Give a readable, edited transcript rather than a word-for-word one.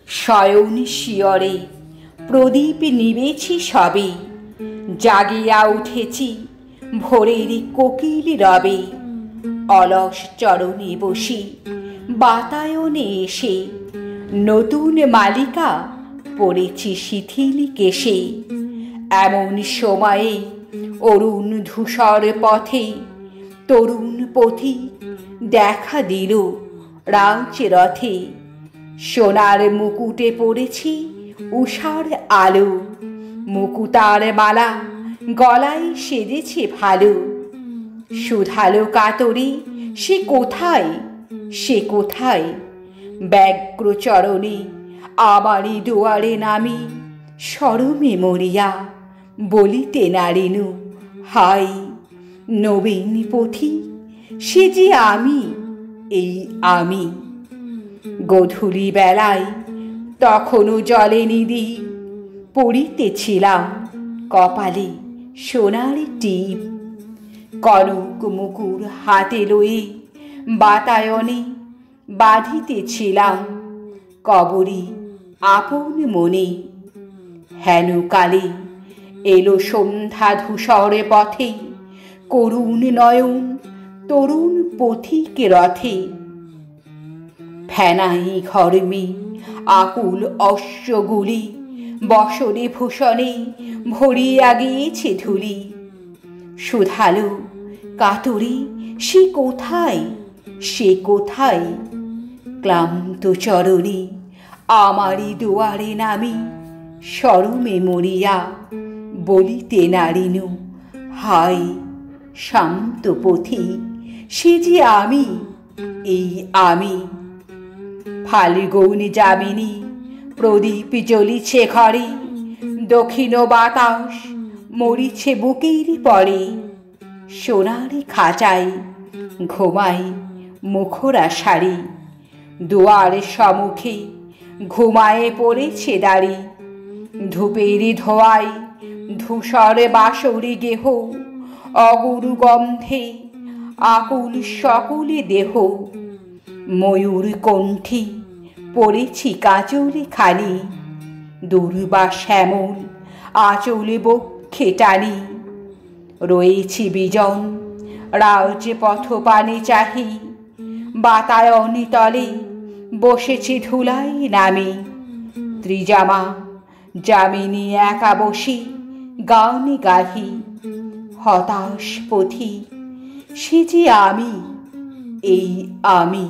শয়ন শিয়রে প্রদীপ নিবেছি সবে, জাগিয়া উঠেছি ভোরের কোকিল রবে। অলস চরণে বসি বাতায়নে এসে, নতুন মালিকা পড়েছি শিথিল কেশে। এমন সময়ে অরুণ ধূসর পথে তরুণ পথিক দেখা দিল রাজ রথে। সোনার মুকুটে পড়েছি উষার আলো, মুকুতার মালা গলায় সেজেছে ভালো। শুধালো কাতরে সে কোথায়, সে কোথায়? ব্যগ্র চরণে আমারই দুয়ারে নামি, শরমে মরিয়া বলিতে নারিনু হায়। নবীন পথিক সে যে আমি, এই আমি। গধূলি বেলায় তখনও জলেনি দ্বীপ, পড়িতেছিলাম কপালে সোনার টিপ। কনক মুকুর হাতে লয়ে বাতায়নে বাঁধিতেছিলাম কবরী আপন মনে। হেন কালে এলো সন্ধ্যা ধূসরে পথে, করুণ নয়ন তরুণ পথিক রথে। ফেনাই ঘর্মে আকুল অশ্বগুলি, বসনে ভূষণে ভরিয়া গিয়েছে ধুলি। শুধালো কাতরে সে কোথায়, সে কোথায়? ক্লান্ত চরণে আমারই দুয়ারে নামি, শরমে মরিয়া বলিতে নারিনু হায়। শান্ত পথিক সে যে আমি, এই আমি। ফাল্গুন যামিনী প্রদীপ জ্বলিছে ঘরে, দক্ষিণ বাতাস মরিছে বুকের পরে। সোনার খাঁচায় ঘুমাই মুখরা শাড়ি, দুয়ার সম্মুখে ঘুমায়ে পড়েছে দাড়ি। ধূপের ধোয়ায় ধূসর বাসরি গেহ, অগুরু গন্ধে আকুল সকলে দেহ। ময়ূর কণ্ঠী পড়েছি কাজলে খানি, দুর্বা শ্যামল আঁচলে বক্ষে টানি। রয়েছি বিজন রাজপথ পানে চাহি, বাতায়নে তলে বসেছি ধুলাই নামি। ত্রিজামা যামিনী একা বসি গান গাহি, হতাশ পথিক সে যে আমি, এই আমি।